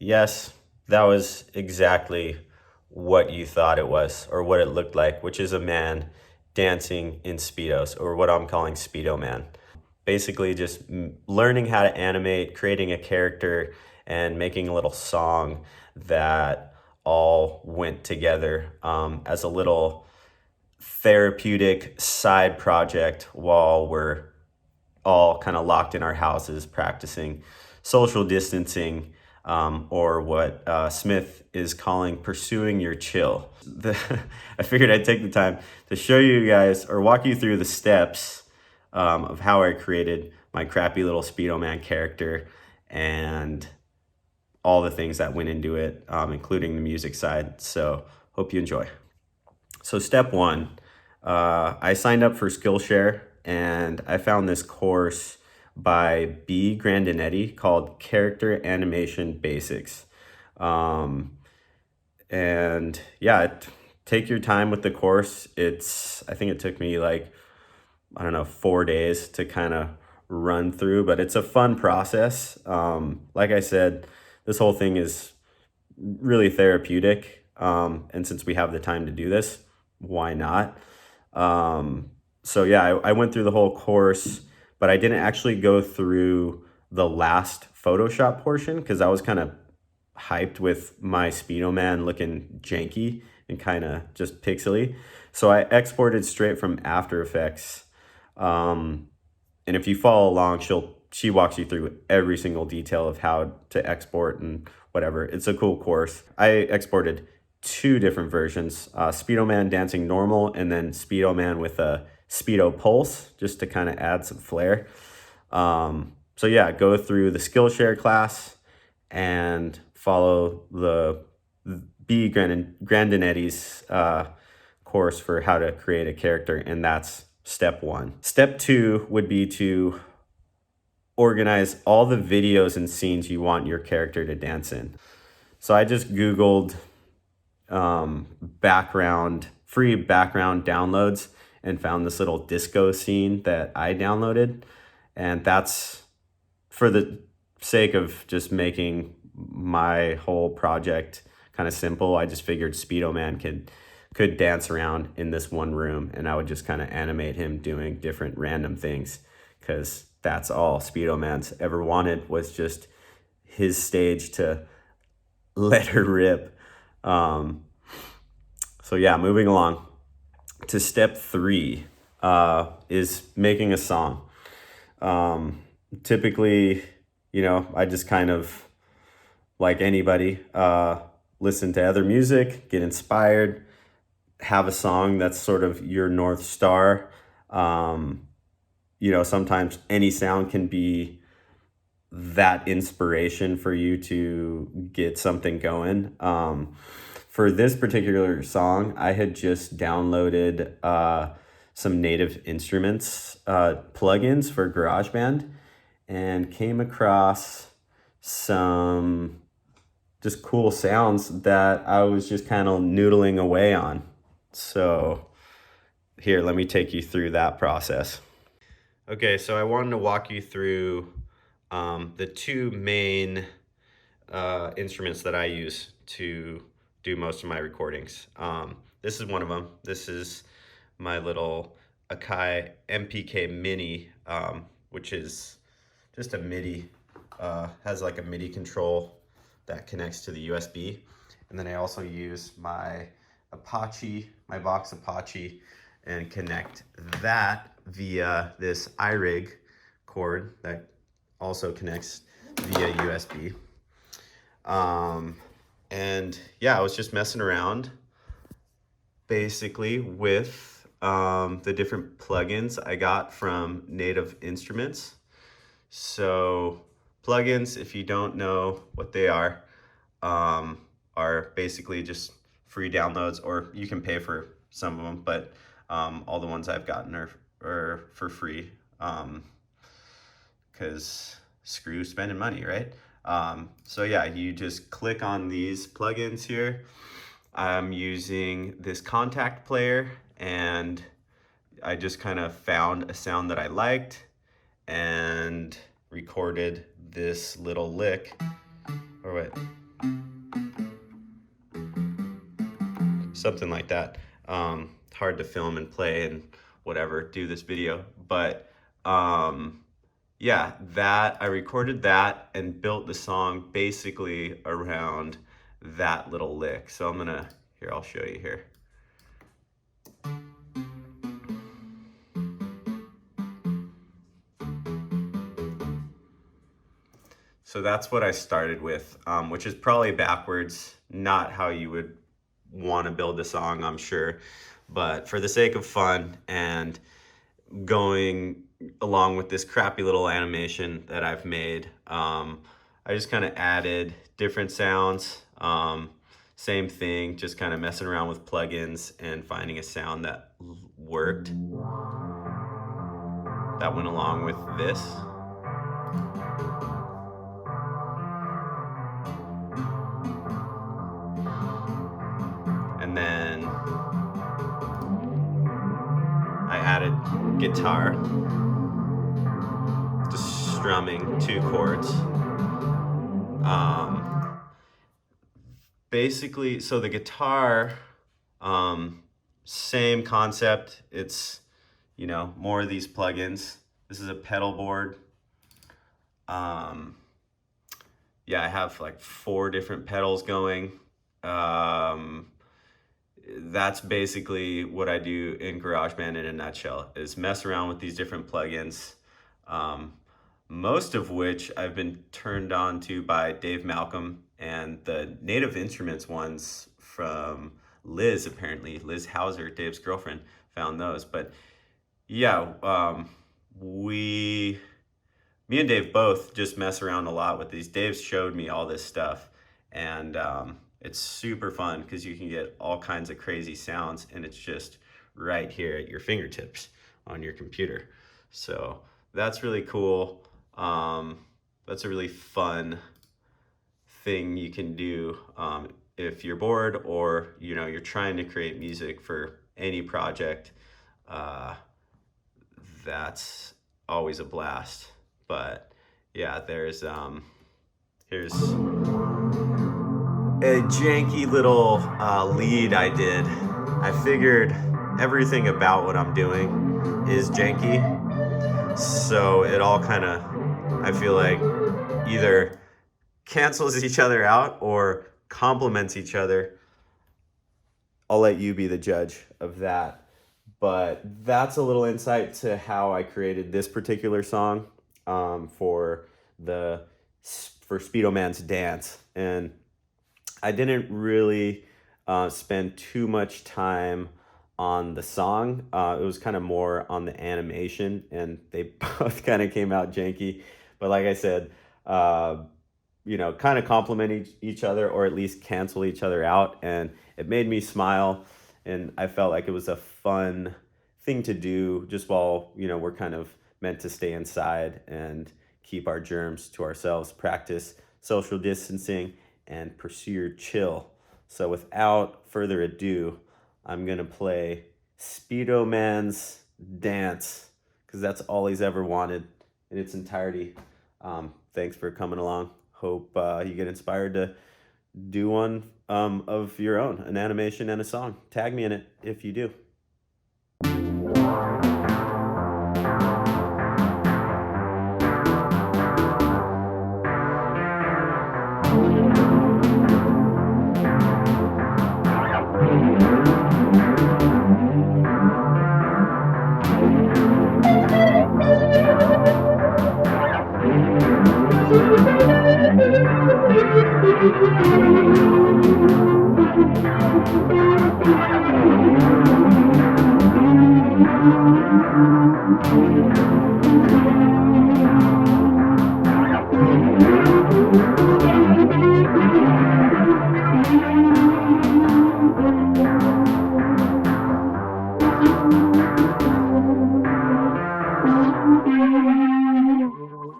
Yes, that was exactly what you thought it was, or what it looked like, which is a man dancing in Speedos, or what I'm calling Speedo Man. Basically, just learning how to animate, creating a character, and making a little song that all went together as a little therapeutic side project while we're all kind of locked in our houses practicing social distancing, or what Smith is calling pursuing your chill. I figured I'd take the time to show you guys or walk you through the steps of how I created my crappy little Speedo Man character and all the things that went into it, including the music side. So hope you enjoy. So step one, I signed up for Skillshare and I found this course by B. Grandinetti called Character Animation Basics. And yeah, take your time with the course. I think it took me like, I don't know, 4 days to kind of run through, but it's a fun process. Like I said, this whole thing is really therapeutic. And since we have the time to do this, why not? So yeah, I went through the whole course, but I didn't actually go through the last Photoshop portion because I was kind of hyped with my Speedo Man looking janky and kind of just pixely. So I exported straight from After Effects. And if you follow along, she walks you through every single detail of how to export and whatever. It's a cool course. I exported 2 different versions, Speedo Man dancing normal and then Speedo Man with a Speedo pulse, just to kind of add some flair. So yeah, go through the Skillshare class and follow the B. Grandinetti's course for how to create a character, and that's step 1. Step 2 would be to organize all the videos and scenes you want your character to dance in. So I just Googled free background downloads and found this little disco scene that I downloaded. And that's for the sake of just making my whole project kind of simple. I just figured Speedo Man could dance around in this one room and I would just kind of animate him doing different random things, because that's all Speedo Man's ever wanted, was just his stage to let her rip. So yeah, moving along to step 3 is making a song. Typically, I just kind of, like anybody, listen to other music, get inspired, have a song that's sort of your North Star. Sometimes any sound can be that inspiration for you to get something going. For this particular song, I had just downloaded some native instruments plugins for GarageBand and came across some just cool sounds that I was just kind of noodling away on. So here, let me take you through that process. Okay, so I wanted to walk you through the 2 main instruments that I use to do most of my recordings. This is one of them. This is my little Akai MPK Mini, which is just a MIDI, has like a MIDI control that connects to the USB. And then I also use my Vox Apache, and connect that via this iRig cord that also connects via USB. And yeah, I was just messing around basically with the different plugins I got from Native Instruments. So plugins, if you don't know what they are basically just free downloads, or you can pay for some of them, but all the ones I've gotten are for free, because screw spending money, right? So yeah, you just click on these plugins here. I'm using this contact player, and I just kind of found a sound that I liked and recorded this little lick, or wait, Something like that. Hard to film and play and whatever, do this video, but yeah, that I recorded that and built the song basically around that little lick. So I'm gonna, here, I'll show you here. So that's what I started with, which is probably backwards, not how you would want to build a song, I'm sure. But for the sake of fun and going along with this crappy little animation that I've made, I just kind of added different sounds. Same thing, just kind of messing around with plugins and finding a sound that worked, that went along with this. And then I added guitar, just strumming 2 chords. Basically, so the guitar, same concept. It's, you know, more of these plugins. This is a pedal board. Yeah, I have like 4 different pedals going. That's basically what I do in GarageBand in a nutshell, is mess around with these different plugins, most of which I've been turned on to by Dave Malcolm, and the Native Instruments ones from Liz, apparently. Liz Hauser, Dave's girlfriend, found those. But yeah, me and Dave both just mess around a lot with these. Dave showed me all this stuff, and it's super fun because you can get all kinds of crazy sounds, and it's just right here at your fingertips on your computer. So that's really cool. That's a really fun thing you can do if you're bored, or you know, you're trying to create music for any project. That's always a blast. But yeah, here's a janky little lead I did. I figured everything about what I'm doing is janky, so it all kind of, I feel like, either cancels each other out or complements each other. I'll let you be the judge of that. But that's a little insight to how I created this particular song for SPEEDO Man's Dance. And I didn't really spend too much time on the song. It was kind of more on the animation, and they both kind of came out janky. But like I said, you know, kind of complement each other, or at least cancel each other out. And it made me smile, and I felt like it was a fun thing to do just while, you know, we're kind of meant to stay inside and keep our germs to ourselves, practice social distancing, and pursue your chill. So without further ado, I'm gonna play SPEEDO Man's Dance, because that's all he's ever wanted in its entirety. Thanks for coming along. Hope you get inspired to do one of your own, an animation and a song. Tag me in it if you do. Thank you.